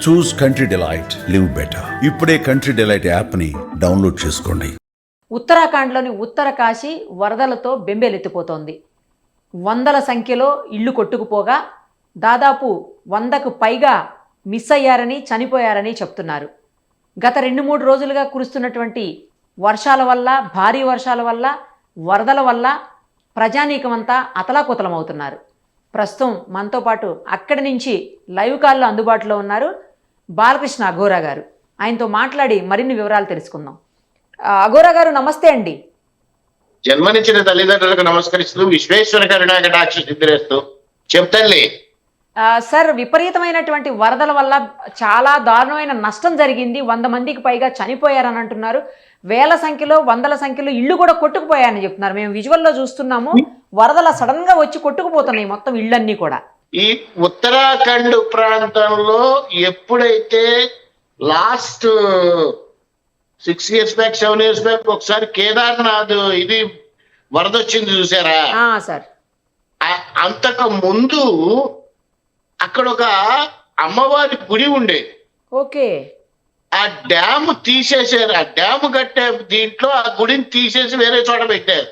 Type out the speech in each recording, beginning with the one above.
చూస్ country delight, live better. ఇప్పుడే country delight యాప్ని download చేసుకోండి. ఉత్తరాఖండ్లోని ఉత్తర కాశీ వరదలతో బెంబేలెత్తిపోతోంది. వందల సంఖ్యలో ఇళ్లు కొట్టుకుపోగా దాదాపు 100కు పైగా మిస్ అయ్యారని, చనిపోయారని చెప్తున్నారు. గత 2-3 రోజులుగా కురుస్తున్నటువంటి వర్షాల వల్ల, భారీ వర్షాల వల్ల, వరదల వల్ల ప్రజానీకమంతా అతలాకుతలమవుతున్నారు. ప్రస్తుతం మనతో పాటు అక్కడి నుంచి లైవ్ కాల్లో అందుబాటులో ఉన్నారు బాలకృష్ణ అఘోరా గారు. ఆయనతో మాట్లాడి మరిన్ని వివరాలు తెలుసుకుందాం. అఘోరా గారు, నమస్తే అండి. జన్మనిచ్చిన తల్లిదండ్రులకు నమస్కరిస్తూ విశ్వేశ్వర కరుణాకటాక్ష సిద్ధిరేస్తూ చెప్తల్లి. సార్, విపరీతమైనటువంటి వరదల వల్ల చాలా దారుణమైన నష్టం జరిగింది. 100 మందికి పైగా చనిపోయారని అంటున్నారు. వేల సంఖ్యలో, వందల సంఖ్యలో ఇళ్ళు కూడా కొట్టుకుపోయాయని చెప్తున్నారు. మేము విజువల్లో చూస్తున్నాము. వరదల సడన్ గా వచ్చి కొట్టుకుపోతున్నాయి మొత్తం ఇళ్ళన్నీ కూడా. ఈ ఉత్తరాఖండ్ ప్రాంతంలో ఎప్పుడైతే last 6 years back 7 years back ఒకసారి కేదార్నాథ్ ఇది వరద వచ్చింది చూసారా సార్? అంతకు ముందు అక్కడ ఒక అమ్మవారి గుడి ఉండేది. ఓకే. ఆ డ్యామ్ తీసేసారు. ఆ డ్యామ్ కట్టే దీంట్లో ఆ గుడిని తీసేసి వేరే చోట పెట్టారు.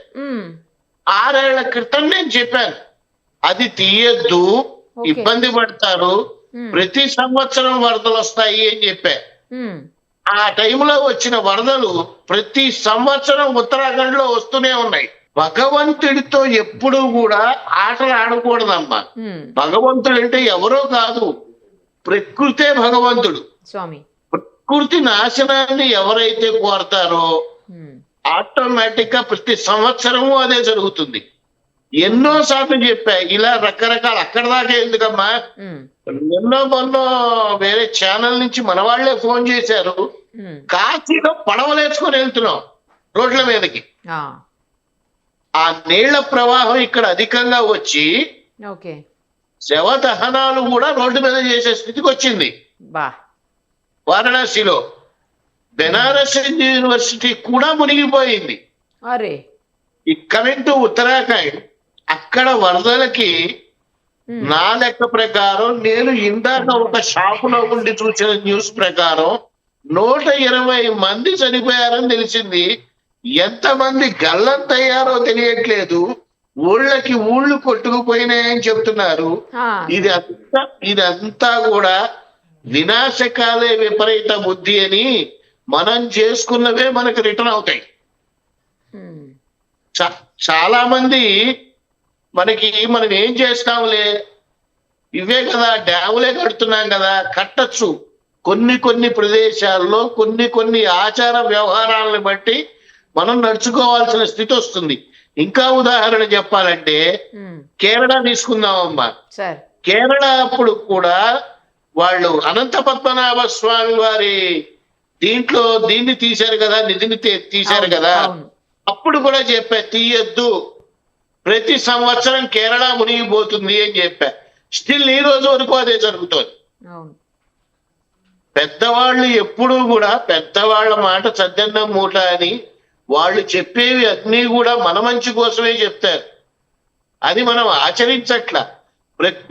6 ఏళ్ల క్రితం నేను చెప్పాను అది తీయద్దు, ఇబ్బంది పడతారు, ప్రతి సంవత్సరం వరదలు వస్తాయి అని చెప్పా. ఆ టైంలో వచ్చిన వరదలు ప్రతి సంవత్సరం ఉత్తరాఖండ్ లో వస్తూనే ఉన్నాయి. భగవంతుడితో ఎప్పుడు కూడా ఆటలు ఆడకూడదమ్మా. భగవంతుడు అంటే ఎవరో కాదు, ప్రకృతే భగవంతుడు. స్వామి, ప్రకృతి నాశనాన్ని ఎవరైతే కోరతారో ఆటోమేటిక్ గా ప్రతి సంవత్సరము అదే జరుగుతుంది. ఎన్నో సార్లు చెప్పా ఇలా రకరకాల. అక్కడ దాకా ఎందుకమ్మా, మొన్నో వేరే ఛానల్ నుంచి మన వాళ్లే ఫోన్ చేశారు. కాశీలో పడవలేసుకొని వెళ్తున్నాం రోడ్ల మీదకి. ఆ నీళ్ల ప్రవాహం ఇక్కడ అధికంగా వచ్చి శవ దహనాలు కూడా రోడ్డు మీద చేసే స్థితికి వచ్చింది. వారణాసిలో బెనారస్ యూనివర్సిటీ కూడా మునిగిపోయింది. కమింగ్ టు ఉత్తరాఖండ్, అక్కడ వరదలకి నా లెక్క ప్రకారం, నేను ఇందాక ఒక షాపులో ఉండి చూసిన న్యూస్ ప్రకారం 120 మంది చనిపోయారని తెలిసింది. ఎంతమంది గల్లంతయ్యారో తెలియట్లేదు. ఊళ్ళకి ఊళ్ళు కొట్టుకుపోయినాయని చెప్తున్నారు. ఇదంతా కూడా వినాశకాలే విపరీత బుద్ధి అని, మనం చేసుకున్నవే మనకు రిటర్న్ అవుతాయి. చాలా మంది మనం ఏం చేస్తాంలే, ఇవే కదా డ్యాములే కడుతున్నాం కదా, కట్టచ్చు. కొన్ని ప్రదేశాల్లో కొన్ని ఆచార వ్యవహారాలను బట్టి మనం నడుచుకోవాల్సిన స్థితి వస్తుంది. ఇంకా ఉదాహరణ చెప్పాలంటే కేరళ తీసుకుందామమ్మా. కేరళ అప్పుడు కూడా వాళ్ళు అనంత పద్మనాభ స్వామి వారి దీన్ని తీశారు కదా, నిధిని తీశారు కదా. అప్పుడు కూడా చెప్పా తీయద్దు, ప్రతి సంవత్సరం కేరళ మునిగిపోతుంది అని చెప్పా. స్టిల్ ఈ రోజు వరకు అదే జరుగుతుంది. పెద్దవాళ్ళు ఎప్పుడూ కూడా పెద్దవాళ్ల మాట చద్దన్నం మూట అని, వాళ్ళు చెప్పేవి అన్నీ కూడా మన మంచి కోసమే చెప్తారు. అది మనం ఆచరించట్ల.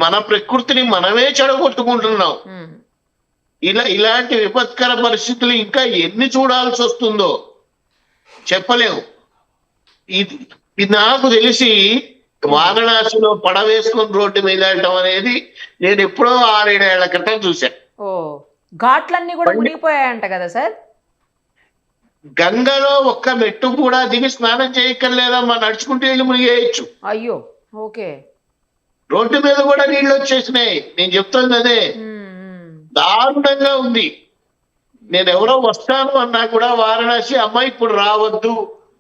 మన ప్రకృతిని మనమే చెడగొట్టుకుంటున్నాం. ఇలాంటి విపత్కర పరిస్థితులు ఇంకా ఎన్ని చూడాల్సి వస్తుందో చెప్పలేము. ఇది నాకు తెలిసి వారణాసిలో పడవేసుకుని రోడ్డు మీద వెళ్ళటం అనేది నేను ఎప్పుడో 6-7 ఏళ్ల క్రితం చూశాను. ఘాట్లన్నీ కూడా మునిగిపోయాయంట కదా సార్? గంగలో ఒక్క మెట్టు కూడా దిగి స్నానం చేయక్కర్లేదమ్మా, నడుచుకుంటూ వెళ్ళి మునిగేయచ్చు. అయ్యో, ఓకే. రోడ్డు మీద కూడా నీళ్లు వచ్చేసినాయి. నేను చెప్తుంది అదే, దారుణంగా ఉంది. నేను ఎవరో వస్తాను అన్నా కూడా వారణాసి, అమ్మ ఇప్పుడు రావద్దు,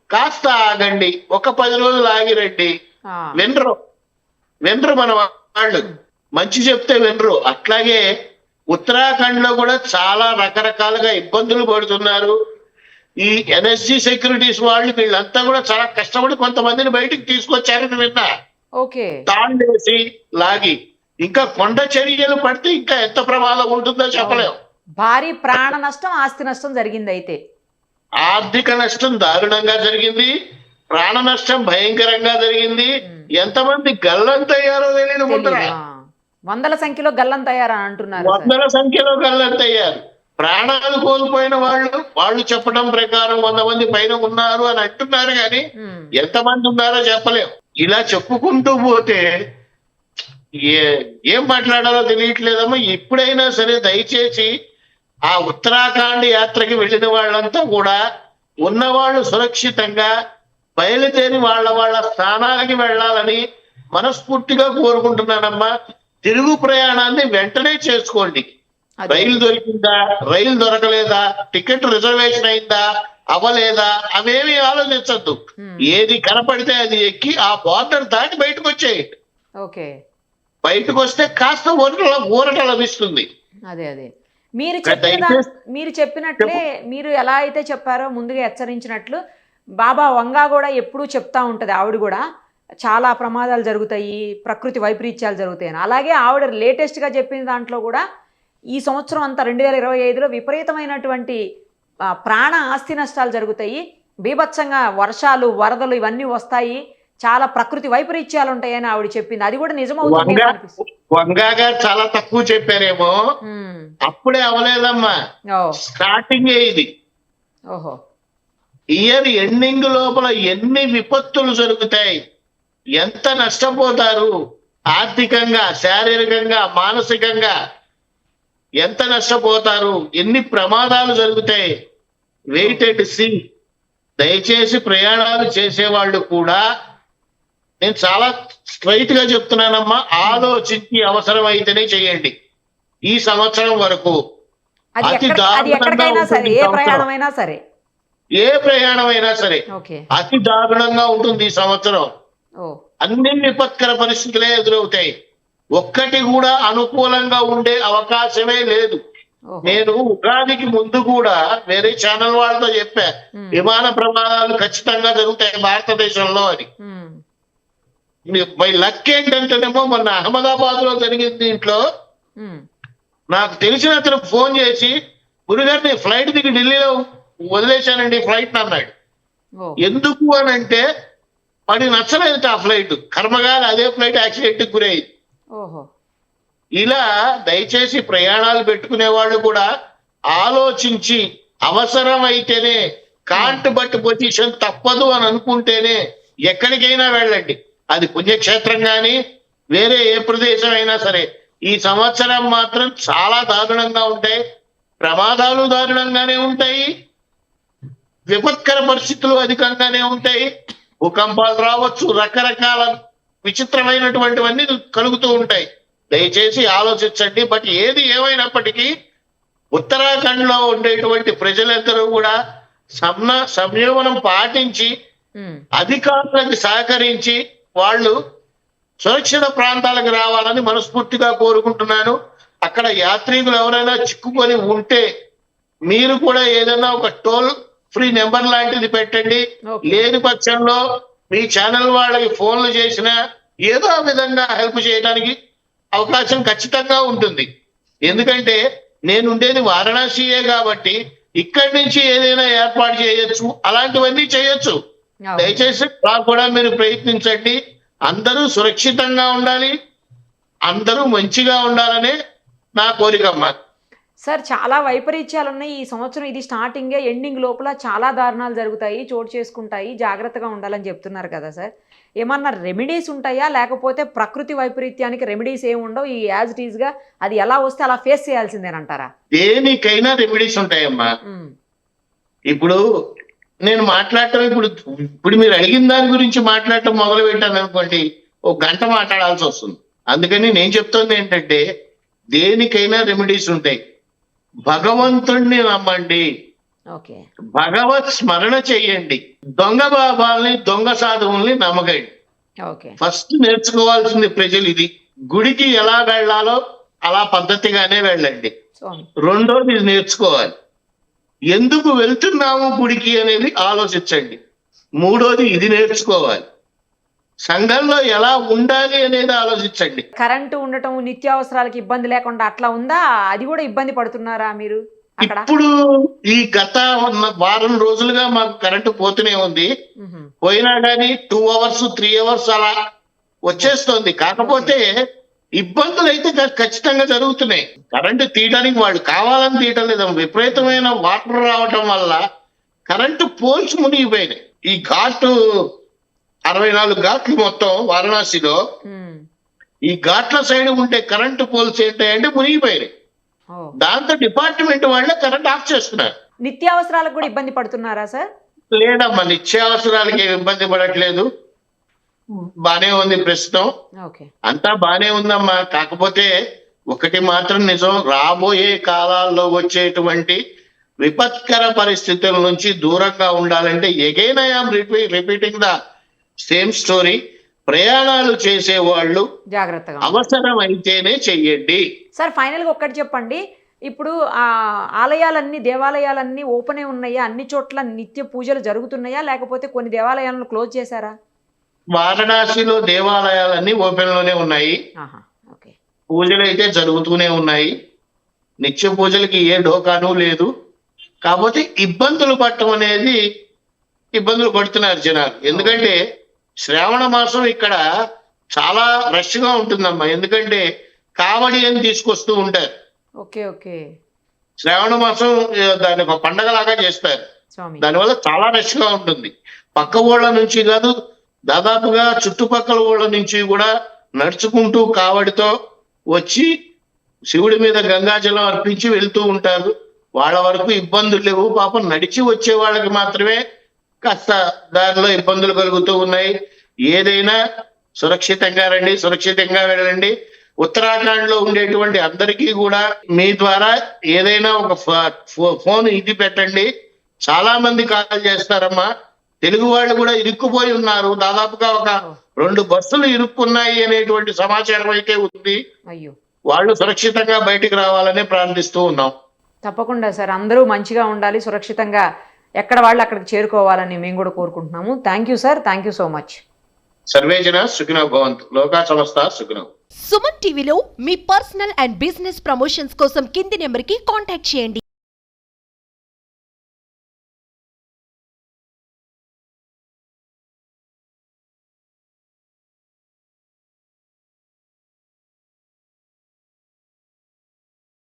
కాస్త ఆగండి, ఒక 10 రోజులు ఆగిరండి. వినరు మన వాళ్ళు. మంచి చెప్తే వినరు. అట్లాగే ఉత్తరాఖండ్ లో కూడా చాలా రకరకాలుగా ఇబ్బందులు పడుతున్నారు. ఈ ఎన్ఎస్జి సెక్యూరిటీస్ వాళ్ళు వీళ్ళంతా కూడా చాలా కష్టపడి కొంతమందిని బయటికి తీసుకొచ్చారని విన్నా. తాళ్ళేసి లాగి ఇంకా కొండ చర్యలు పడితే ఇంకా ఎంత ప్రమాదం ఉంటుందో చెప్పలేము. భారీ ప్రాణ నష్టం, ఆస్తి నష్టం జరిగింది. అయితే ఆర్థిక నష్టం దారుణంగా జరిగింది, ప్రాణ నష్టం భయంకరంగా జరిగింది. ఎంతమంది గల్లంతయ్యారో తెలియదు. వందల సంఖ్యలో గల్లంతయ్యారని అంటున్నారు సార్. వందల సంఖ్యలో గల్లంతయ్యారు. ప్రాణాలు కోల్పోయిన వాళ్ళు చెప్పడం ప్రకారం 100 మంది పైన ఉన్నారు అని అంటున్నారు, కానీ ఎంతమంది ఉన్నారో చెప్పలేం. ఇలా చెప్పుకుంటూ పోతే ఏం మాట్లాడాలో తెలియట్లేదమ్మా. ఎప్పుడైనా సరే దయచేసి ఆ ఉత్తరాఖండ్ యాత్రకి వెళ్ళిన వాళ్ళంతా కూడా ఉన్నవాళ్ళు సురక్షితంగా బయలుదేరి వాళ్ళ స్థానాలకి వెళ్ళాలని మనస్ఫూర్తిగా కోరుకుంటున్నానమ్మా. తిరుగు ప్రయాణాన్ని వెంటనే చేసుకోండి. రైలు దొరికిందా, రైలు దొరకలేదా, టికెట్ రిజర్వేషన్ అయిందా, అవ్వలేదా, అవేమీ ఆలోచించద్దు. ఏది కనపడితే అది ఎక్కి ఆ బార్డర్ దాటి బయటకు వచ్చేయండి. ఓకే, బయటకు వస్తే కాస్త ఊరట లభిస్తుంది. అదే మీరు చెప్పినట్లే, మీరు ఎలా అయితే చెప్పారో ముందుగా హెచ్చరించినట్లు బాబా వంగా కూడా ఎప్పుడూ చెప్తా ఉంటది. ఆవిడ కూడా చాలా ప్రమాదాలు జరుగుతాయి, ప్రకృతి వైపరీత్యాలు జరుగుతాయి అని. అలాగే ఆవిడ లేటెస్ట్గా చెప్పిన దాంట్లో కూడా ఈ సంవత్సరం అంతా 2025లో విపరీతమైనటువంటి ప్రాణ ఆస్తి నష్టాలు జరుగుతాయి, బీభత్సంగా వర్షాలు, వరదలు ఇవన్నీ వస్తాయి, చాలా ప్రకృతి వైపరీత్యాలు ఉంటాయని ఆవిడ చెప్పింది. అది కూడా నిజమవుతుంది. వంగా గారు చాలా తక్కువ చెప్పారేమో, అప్పుడే అవలేదమ్మా, స్టార్టింగ్ ఇది. ఓహో, ఇయర్ ఎండింగ్ లోపల ఎన్ని విపత్తులు జరుగుతాయి, ఎంత నష్టపోతారు, ఆర్థికంగా, శారీరకంగా, మానసికంగా ఎంత నష్టపోతారు, ఎన్ని ప్రమాదాలు జరుగుతాయి, వెయిట్ అండ్ సీ. దయచేసి ప్రయాణాలు చేసేవాళ్ళు కూడా నేను చాలా స్ట్రైట్ గా చెప్తున్నానమ్మా, ఆలోచించి అవసరమైతేనే చేయండి. ఈ సంవత్సరం వరకు అతి ఏ ప్రయాణమైనా సరే అతి దారుణంగా ఉంటుంది ఈ సంవత్సరం. అన్ని విపత్కర పరిస్థితులే ఎదురవుతాయి. ఒక్కటి కూడా అనుకూలంగా ఉండే అవకాశమే లేదు. నేను ఉగాదికి ముందు కూడా వేరే ఛానల్ వాళ్ళతో చెప్పా, విమాన ప్రమాదాలు ఖచ్చితంగా జరుగుతాయి భారతదేశంలో అని. మై లక్ ఏంటంటేనేమో మొన్న అహ్మదాబాద్ లో జరిగిన దీంట్లో నాకు తెలిసిన అతను ఫోన్ చేసి, గురుగారిని ఫ్లైట్ దిగి ఢిల్లీలో వదిలేశానండి ఫ్లైట్ అన్నాడు. ఎందుకు అని అంటే వాడికి నచ్చలేదు ఆ ఫ్లైట్, కర్మగాలి అదే ఫ్లైట్ యాక్సిడెంట్కి గురయ్యింది. ఇలా దయచేసి ప్రయాణాలు పెట్టుకునే వాళ్ళు కూడా ఆలోచించి అవసరమైతేనే, కాంట్ బట్ పొజిషన్ తప్పదు అని అనుకుంటేనే ఎక్కడికైనా వెళ్ళండి. అది పుణ్యక్షేత్రం కానీ వేరే ఏ ప్రదేశం అయినా సరే. ఈ సంవత్సరం మాత్రం చాలా దారుణంగా ఉంటాయి, ప్రమాదాలు దారుణంగానే ఉంటాయి, విపత్కర పరిస్థితులు అధికంగానే ఉంటాయి, భూకంపాలు రావచ్చు, రకరకాల విచిత్రమైనటువంటివన్నీ కలుగుతూ ఉంటాయి. దయచేసి ఆలోచించండి. బట్ ఏది ఏమైనప్పటికీ ఉత్తరాఖండ్ లో ఉండేటువంటి ప్రజలందరూ కూడా సంయమనం పాటించి అధికారులకు సహకరించి వాళ్ళు సురక్షిత ప్రాంతాలకు రావాలని మనస్ఫూర్తిగా కోరుకుంటున్నాను. అక్కడ యాత్రికులు ఎవరైనా చిక్కుకొని ఉంటే మీరు కూడా ఏదైనా ఒక టోల్ ఫ్రీ నెంబర్ లాంటిది పెట్టండి. లేని పక్షంలో మీ ఛానల్ వాళ్ళకి ఫోన్లు చేసినా ఏదో విధంగా హెల్ప్ చేయడానికి అవకాశం ఖచ్చితంగా ఉంటుంది. ఎందుకంటే నేను ఉండేది వారణాసియే కాబట్టి ఇక్కడి నుంచి ఏదైనా ఏర్పాటు చేయొచ్చు, అలాంటివన్నీ చేయొచ్చు. దయచేసి కూడా మీరు ప్రయత్నించండి. అందరూ సురక్షితంగా ఉండాలి, అందరూ మంచిగా ఉండాలనే నా కోరికమ్మా. సార్, చాలా వైపరీత్యాలు ఉన్నాయి ఈ సంవత్సరం. ఇది స్టార్టింగే, ఎండింగ్ లోపల చాలా దారుణాలు జరుగుతాయి, చోటు చేసుకుంటాయి, జాగ్రత్తగా ఉండాలని చెప్తున్నారు కదా సార్. ఏమన్నా రెమెడీస్ ఉంటాయా, లేకపోతే ప్రకృతి వైపరీత్యానికి రెమెడీస్ ఏమి ఉండవు, ఈ యాజ్ ఇట్ ఈజ్ గా అది ఎలా వస్తే అలా ఫేస్ చేయాల్సిందేనంటారా? దేనికైనా రెమెడీస్ ఉంటాయమ్మా. ఇప్పుడు నేను మాట్లాడటం ఇప్పుడు మీరు అడిగిన దాని గురించి మాట్లాడటం మొదలు పెట్టాను అనుకోండి, ఒక గంట మాట్లాడాల్సి వస్తుంది. అందుకని నేను చెప్తుంది ఏంటంటే దేనికైనా రెమెడీస్ ఉంటాయి. భగవంతుణ్ణి నమ్మండి, భగవత్ స్మరణ చెయ్యండి, దొంగ బాబాల్ని, దొంగ సాధువుల్ని నమ్మకండి. ఫస్ట్ నేర్చుకోవాల్సింది ప్రజలు ఇది. గుడికి ఎలా వెళ్ళాలో అలా పద్ధతిగానే వెళ్ళండి. రెండోది ఇది నేర్చుకోవాలి, ఎందుకు వెళ్తున్నాము గుడికి అనేది ఆలోచించండి. మూడోది ఇది నేర్చుకోవాలి, సంఘంలో ఎలా ఉండాలి అనేది ఆలోచించండి. కరెంటు ఉండటం, నిత్యావసరాలకు ఇబ్బంది లేకుండా అట్లా ఉందా? అది కూడా ఇబ్బంది పడుతున్నారా మీరు? ఇప్పుడు ఈ గత వారం రోజులుగా మాకు కరెంటు పోతూనే ఉంది. పోయినా కానీ 2 hours 3 hours అలా వచ్చేస్తుంది. కాకపోతే ఇబ్బందులు అయితే ఖచ్చితంగా జరుగుతున్నాయి. కరెంటు తీయడానికి వాళ్ళు కావాలని తీయటం లేదు, విపరీతమైన వాటర్ రావటం వల్ల కరెంటు పోల్స్ మునిగిపోయినాయి. ఈ ఘాటు 64 ఘాట్లు మొత్తం వారణాసిలో, ఈ ఘాట్ల సైడ్ ఉంటే కరెంటు పోల్స్ ఏంటంటే మునిగిపోయినాయి. దాంతో డిపార్ట్మెంట్ వాళ్ళే కరెంట్ ఆఫ్ చేస్తున్నారు. నిత్యావసరాలకు కూడా ఇబ్బంది పడుతున్నారా సార్? లేదమ్మా, నిత్యావసరాలకి ఏమి ఇబ్బంది పడట్లేదు, బానే ఉంది ప్రస్తుతం, అంతా బానే ఉందమ్మా. కాకపోతే ఒకటి మాత్రం నిజం, రాబోయే కాలాల్లో వచ్చేటువంటి విపత్కర పరిస్థితుల నుంచి దూరంగా ఉండాలంటే again I'm repeating the same story. ప్రయాణాలు చేసే వాళ్ళు జాగ్రత్తగా అవసరం అయితేనే చెయ్యండి. సార్ ఫైనల్ గా ఒక్కటి చెప్పండి, ఇప్పుడు ఆ ఆలయాలన్నీ దేవాలయాలన్నీ ఓపెనే ఉన్నాయా? అన్ని చోట్ల నిత్య పూజలు జరుగుతున్నాయా, లేకపోతే కొన్ని దేవాలయాలను క్లోజ్ చేశారా? వారణాసిలో దేవాలయాలన్నీ ఓపెన్ లోనే ఉన్నాయి, పూజలు అయితే జరుగుతూనే ఉన్నాయి, నిత్య పూజలకి ఏ ఢోకాను లేదు. కాకపోతే ఇబ్బందులు పడటం అనేది ఇబ్బందులు పడుతున్నారు జనాలు. ఎందుకంటే శ్రావణ మాసం ఇక్కడ చాలా రష్ గా ఉంటుందమ్మా, ఎందుకంటే కావడి అని తీసుకొస్తూ ఉంటారు. శ్రావణ మాసం దాన్ని ఒక పండగలాగా చేస్తారు, దానివల్ల చాలా రష్ గా ఉంటుంది. పక్క ఊళ్ళ నుంచి కాదు, దాదాపుగా చుట్టుపక్కల ఊళ్ళ నుంచి కూడా నడుచుకుంటూ కావడితో వచ్చి శివుడి మీద గంగాజలం అర్పించి వెళ్తూ ఉంటారు. వాళ్ళ వరకు ఇబ్బందులు లేవు. పాపం నడిచి వచ్చే వాళ్ళకి మాత్రమే కాస్త దారిలో ఇబ్బందులు కలుగుతూ ఉన్నాయి. ఏదైనా సురక్షితంగా రండి, సురక్షితంగా వెళ్ళండి. ఉత్తరాఖండ్ లో ఉండేటువంటి అందరికీ కూడా మీ ద్వారా ఏదైనా ఒక ఫోన్ ఇది పెట్టండి. చాలా మంది కాల్ చేస్తారమ్మా. తెలుగు వాళ్ళు కూడా ఇరుక్కుపోయి ఉన్నారు, దాదాపుగా ఒక 2 బస్సులు ఇరుక్కున్నాయి అనేటువంటి సమాచారం అయితే ఉంది. వాళ్ళు సురక్షితంగా బయటికి రావాలని ప్రార్థిస్తూ ఉన్నాం. తప్పకుండా సార్, అందరూ మంచిగా ఉండాలి, సురక్షితంగా ఎక్కడ వాళ్ళు అక్కడికి చేరుకోవాలని మేము కూడా కోరుకుంటున్నాము. Thank you sir, thank you so much. సర్వేజన సుఖినో భవంతు, లోకా సమస్త సుఖినో. సుమన్ టీవీలో మీ పర్సనల్ అండ్ బిజినెస్ ప్రమోషన్స్ కోసం కింది నెంబర్కి కాంటాక్ట్ చేయండి.